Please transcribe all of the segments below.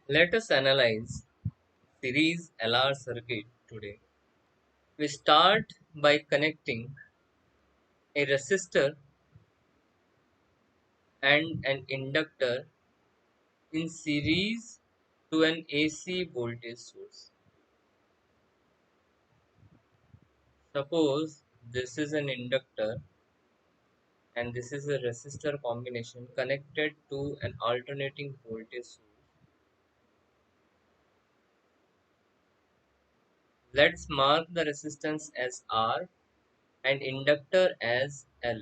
Let us analyze series LR circuit today. We start by connecting a resistor and an inductor in series to an AC voltage source. Suppose this is an inductor and this is a resistor combination connected to an alternating voltage source. Let's mark the resistance as R and inductor as L.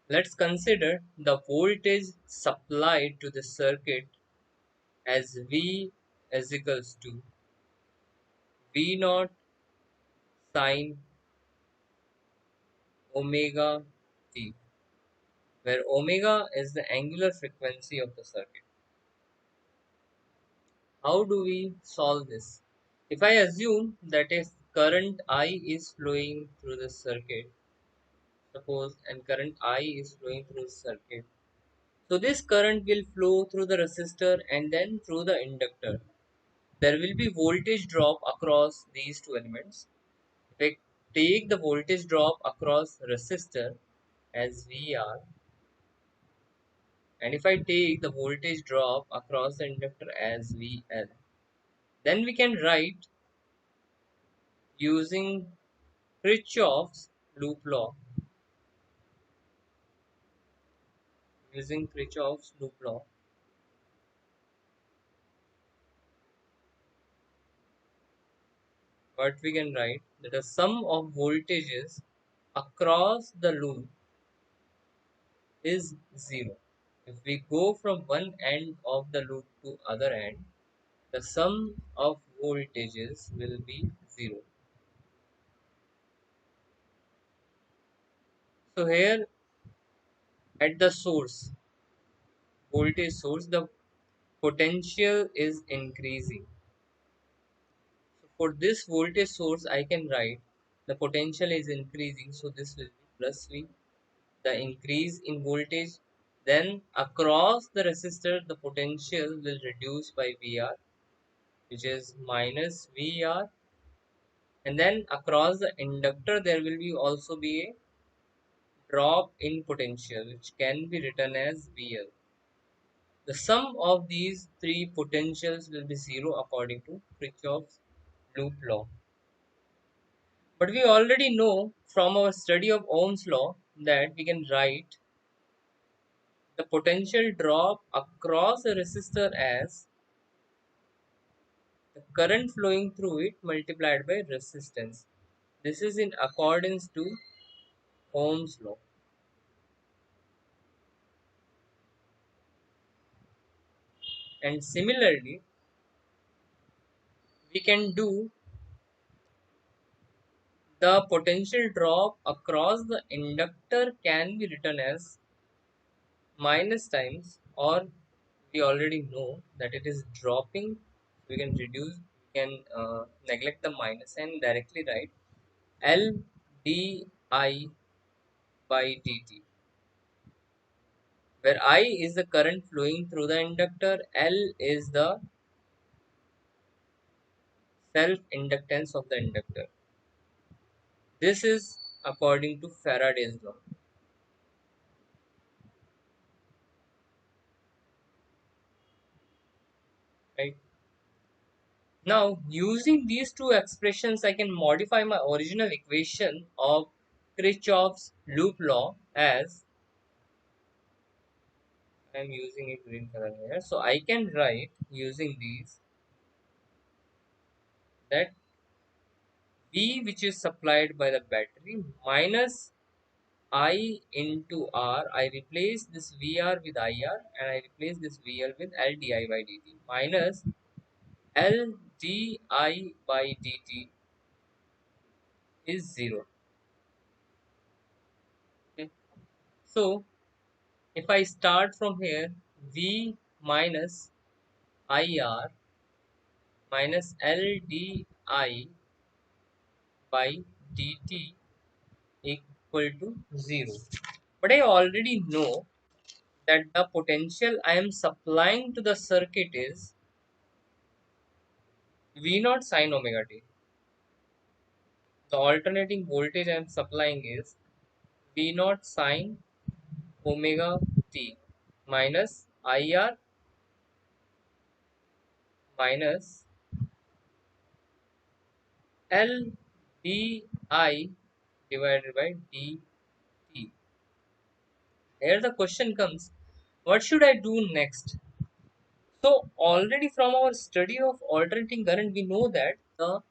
Let's consider the voltage supplied to the circuit as V is equals to V naught sine omega t, where omega is the angular frequency of the circuit. How do we solve this? If I assume that a current I is flowing through the circuit, suppose and current I is flowing through the circuit, so this current will flow through the resistor and then through the inductor. There will be voltage drop across these two elements. If I take the voltage drop across resistor as VR, and if I take the voltage drop across the inductor as VL, then we can write using Kirchhoff's loop law. Using Kirchhoff's loop law, what we can write that the sum of voltages across the loop is zero. If we go from one end of the loop to other end, the sum of voltages will be zero. So here at the source, voltage source, the potential is increasing. So for this voltage source, I can write the potential is increasing. So this will be plus V, the increase in voltage. Then across the resistor, the potential will reduce by VR, which is minus VR. And then across the inductor, there will be also be a drop in potential, which can be written as VL. The sum of these three potentials will be zero according to Kirchhoff's loop law. But we already know from our study of Ohm's law that we can write the potential drop across a resistor as the current flowing through it multiplied by resistance. This is in accordance to Ohm's law. And similarly, we can do the potential drop across the inductor can be written as minus times, or we already know that it is dropping. We can reduce, we can neglect the minus and directly write L di by dt, where I is the current flowing through the inductor, L is the self inductance of the inductor. This is according to Faraday's law. Right? Now, using these two expressions, I can modify my original equation of Kirchhoff's loop law as I am using a green color here. So I can write using these that V, which is supplied by the battery, minus I into R. I replace this VR with IR and I replace this VL with LDI by dt minus LDI by dt is 0. Okay. So if I start from here, V minus IR minus LDI by dt equal to 0. But I already know that the potential I am supplying to the circuit is V naught sine omega t. The alternating voltage I am supplying is V naught sine omega t minus IR minus L di divided by dt. Here the question comes, what should I do next? So already from our study of alternating current, we know that the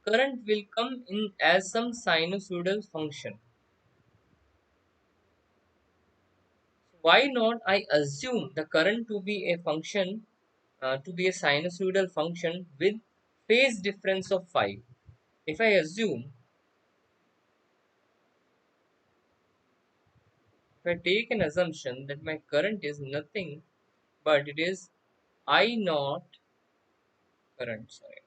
current will come in as some sinusoidal function. Why not I assume the current to be a function, to be a sinusoidal function with phase difference of phi. If I assume, if I take an assumption that my current is nothing but it is I naught current, sorry.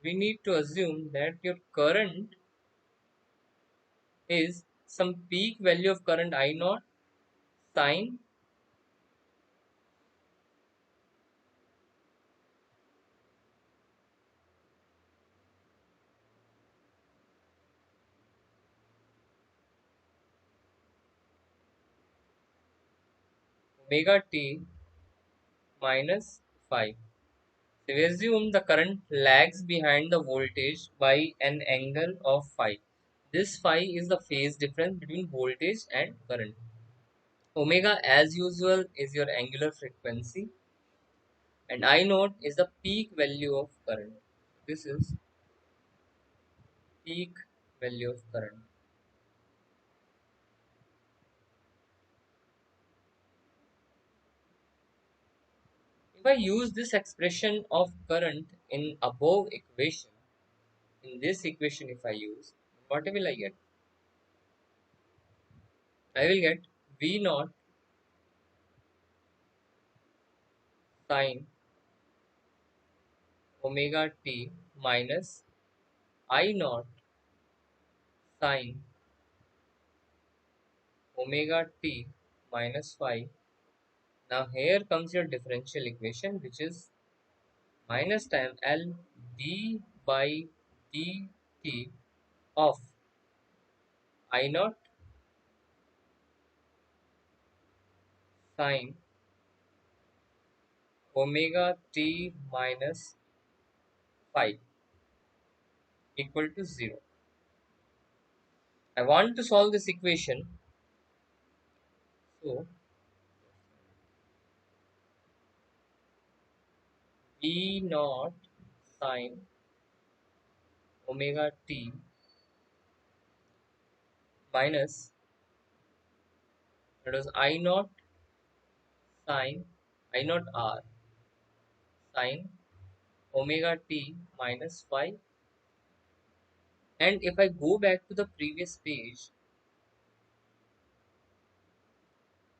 We need to assume that your current is some peak value of current I naught sine omega t minus phi. So we assume the current lags behind the voltage by an angle of phi. This phi is the phase difference between voltage and current. Omega, as usual, is your angular frequency, and I naught is the peak value of current. This is peak value of current. If I use this expression of current in above equation, in this equation if I use, what will I get? I will get V naught sine omega t minus I naught sine omega t minus phi. Now here comes your differential equation, which is minus time L d by dt of I naught sine omega t minus phi equal to 0. I want to solve this equation, so V naught sine omega t minus, that was I naught sine I naught r sine omega t minus phi. And if I go back to the previous page,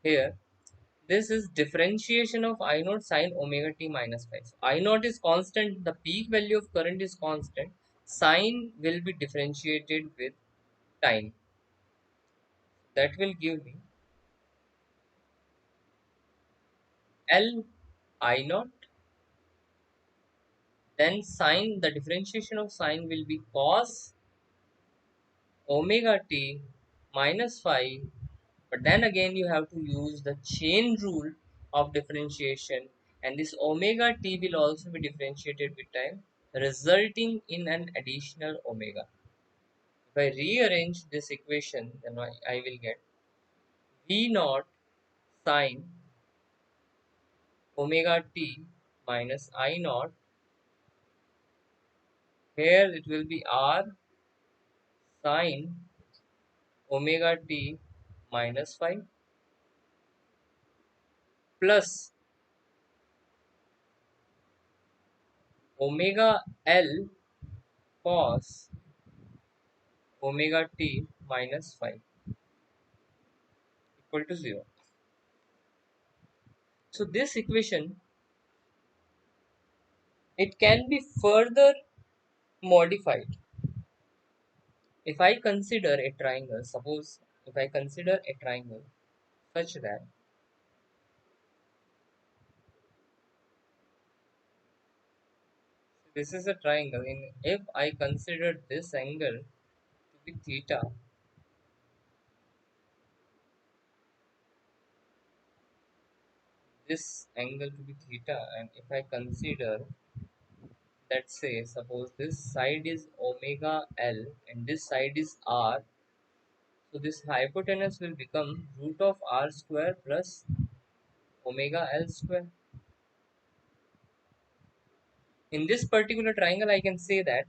here this is differentiation of I naught sine omega t minus phi. So I naught is constant, the peak value of current is constant, sine will be differentiated with time. That will give me L I naught, then sine, the differentiation of sine will be cos omega t minus phi. But then again you have to use the chain rule of differentiation, and this omega t will also be differentiated with time, resulting in an additional omega. If I rearrange this equation, then I will get V naught sine omega t minus I naught. Here it will be R sine omega t minus phi plus omega L cos omega t minus phi equal to 0. So this equation, it can be further modified. If I consider a triangle, suppose if I consider a triangle such that this is a triangle, in if I consider this angle to be theta, this angle to be theta, and if I consider, let's say, suppose this side is omega L and this side is R, so this hypotenuse will become root of R square plus omega L square. In this particular triangle, I can say that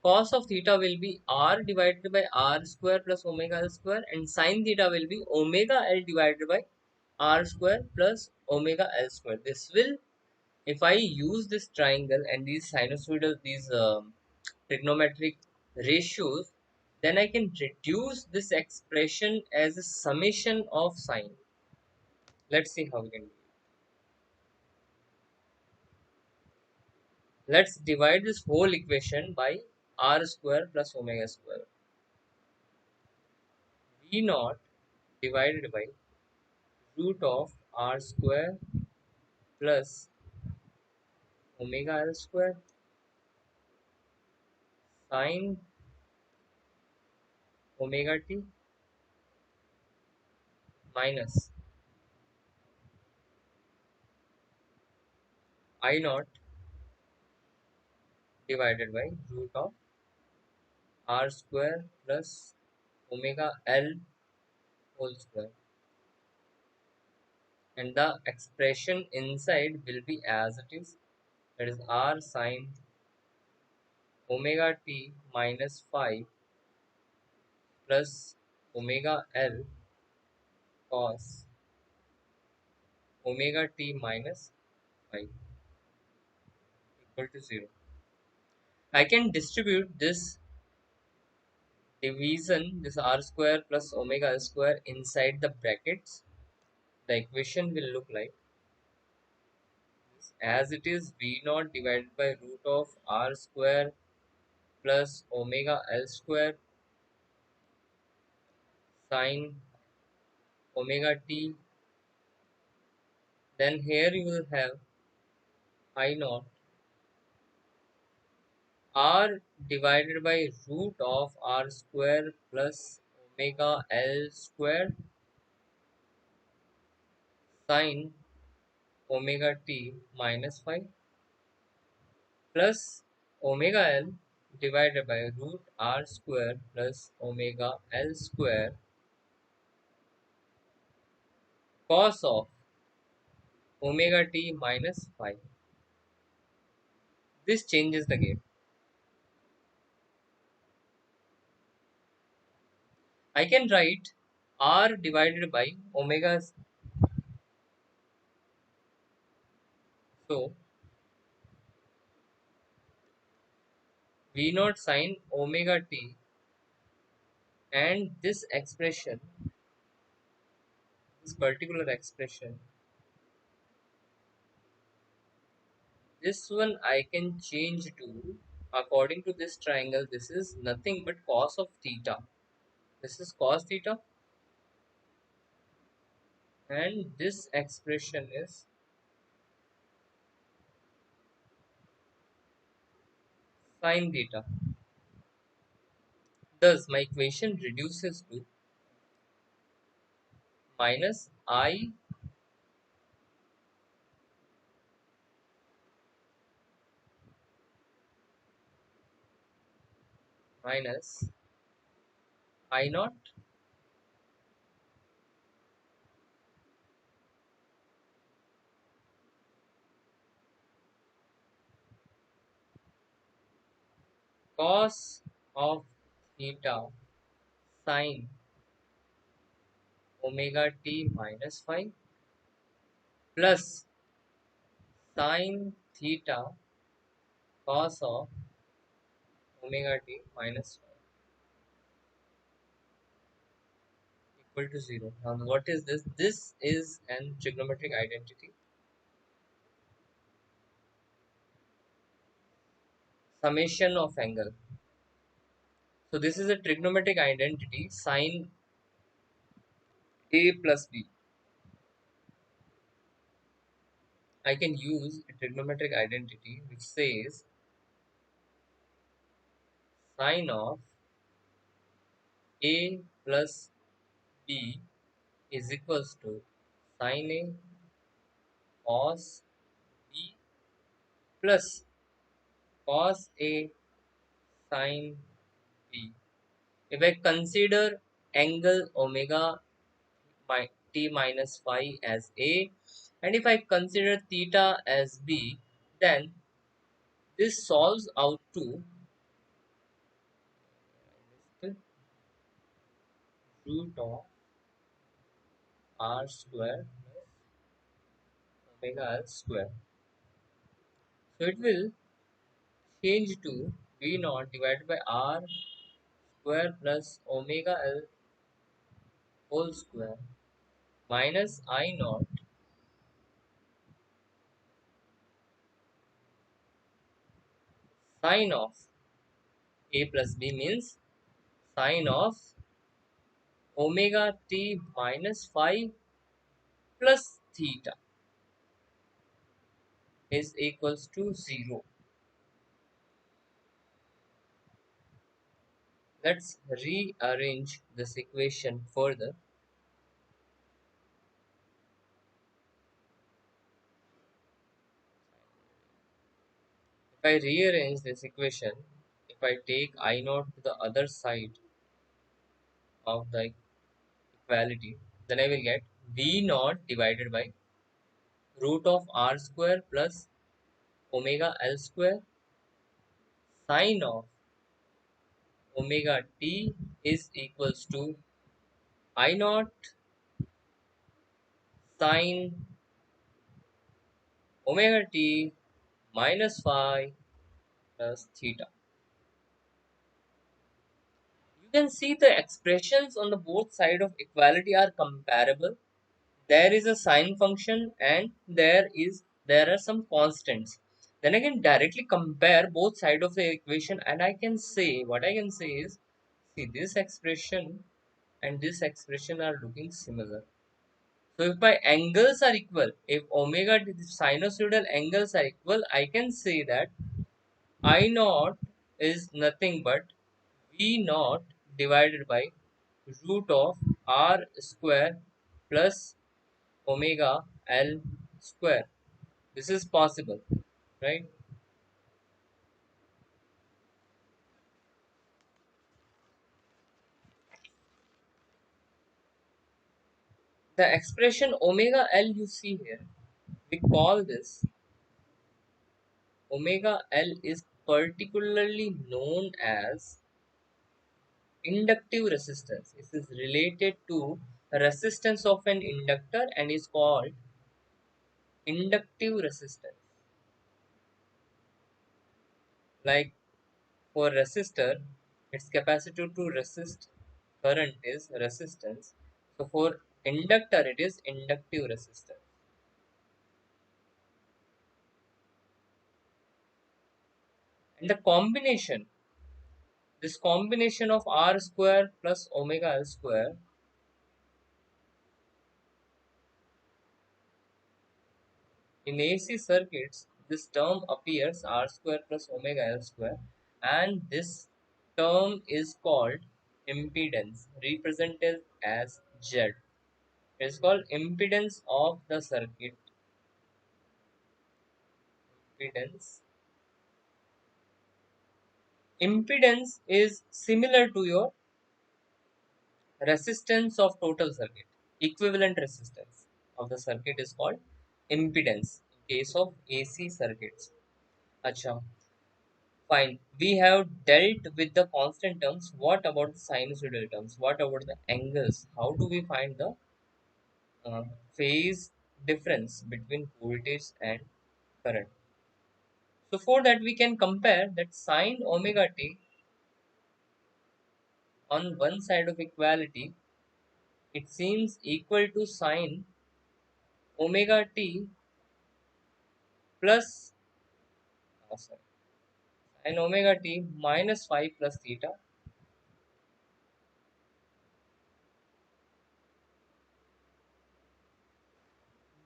cos of theta will be R divided by R square plus omega L square, and sin theta will be omega L divided by R square plus omega L square. This will, if I use this triangle and these sinusoidal, these trigonometric ratios, then I can reduce this expression as a summation of sine. Let's see how we can do it. Let's divide this whole equation by R square plus omega square. V naught divided by root of R square plus omega L square sine omega t minus I naught divided by root of R square plus omega L whole square, and the expression inside will be as it is, that is R sine omega t minus 5 plus omega L cos omega t minus 5 equal to 0. I can distribute this division, this R square plus omega L square, inside the brackets. The equation will look like this. As it is, V naught divided by root of R square plus omega L square sine omega t. Then here you will have I naught R divided by root of R square plus omega L square sine omega t minus 5 plus omega L divided by root R square plus omega L square cos of omega t minus 5. This changes the game. I can write R divided by omega, so V naught sine omega t, and this expression, this particular expression, this one I can change to, according to this triangle, this is nothing but cos of theta. This is cos theta, and this expression is sin theta. Thus, my equation reduces to minus I minus I naught cos of theta sine omega t minus 5 plus sine theta cos of omega t minus 5 equal to 0. Now, what is this? This is an trigonometric identity, summation of angle. So this is a trigonometric identity sine A plus B. I can use a trigonometric identity which says sine of A plus B is equals to sine A cos B plus cos A sine B. If I consider angle omega t minus phi as A, and if I consider theta as B, then this solves out to root of r square plus omega l square. So it will change to v naught divided by r square plus omega l whole square minus I naught sine of A plus B means sine of omega t minus phi plus theta is equals to 0. Let's rearrange this equation further. If I rearrange this equation, if I take I naught to the other side of the equality, then I will get V naught divided by root of r square plus omega l square sine of omega t is equals to I naught sine omega t minus phi plus theta. You can see the expressions on the both side of equality are comparable. There is a sine function and there are some constants. Then I can directly compare both side of the equation and I can say what I can say is, see, this expression and this expression are looking similar. So if my angles are equal, if omega sinusoidal angles are equal, I can say that I naught is nothing but V naught divided by root of r square plus omega l square. This is possible, right? The expression omega l you see here, we call this omega l is particularly known as inductive resistance. It is related to resistance of an inductor and is called inductive resistance. Like for resistor, its capacity to resist current is resistance. So for inductor, it is inductive resistance. And the combination, this combination of r square plus omega l square, in AC circuits, this term appears r square plus omega l square, and this term is called impedance, represented as Z. It is called impedance of the circuit. Impedance. Impedance is similar to your resistance of total circuit. Equivalent resistance of the circuit is called impedance in case of AC circuits. Acha, fine. We have dealt with the constant terms. What about the sinusoidal terms? What about the angles? How do we find the uh, phase difference between voltage and current? So for that we can compare that sine omega t on one side of equality, it seems equal to sine omega t plus sorry, sine omega t minus phi plus theta.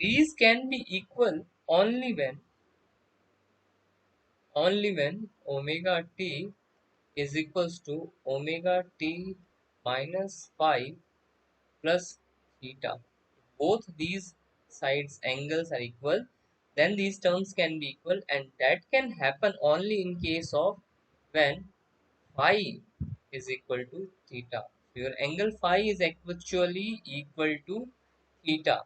These can be equal only when omega t is equals to omega t minus phi plus theta. Both these sides angles are equal, then these terms can be equal, and that can happen only in case of when phi is equal to theta. So your angle phi is actually equal to theta.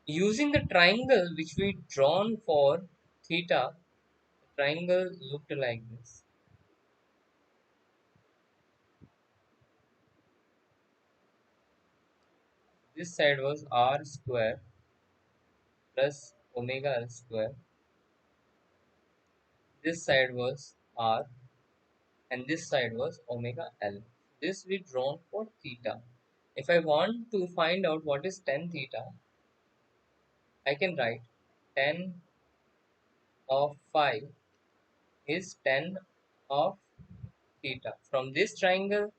Using the triangle which we drawn for theta, the triangle looked like this. This side was r square plus omega l square. This side was r and this side was omega l. This we drawn for theta. If I want to find out what is tan theta, I can write tan of phi is tan of theta. From this triangle,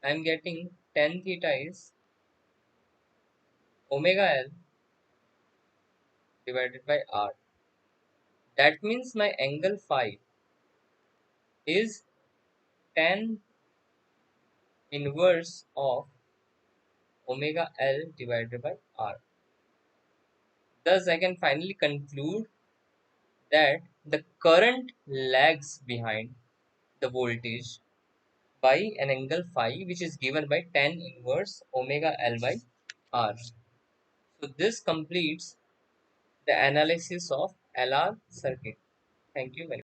I am getting tan theta is omega l divided by r. That means my angle phi is tan inverse of omega l divided by r. Thus, I can finally conclude that the current lags behind the voltage by an angle phi, which is given by tan inverse omega l by r. So this completes the analysis of LR circuit. Thank you very much.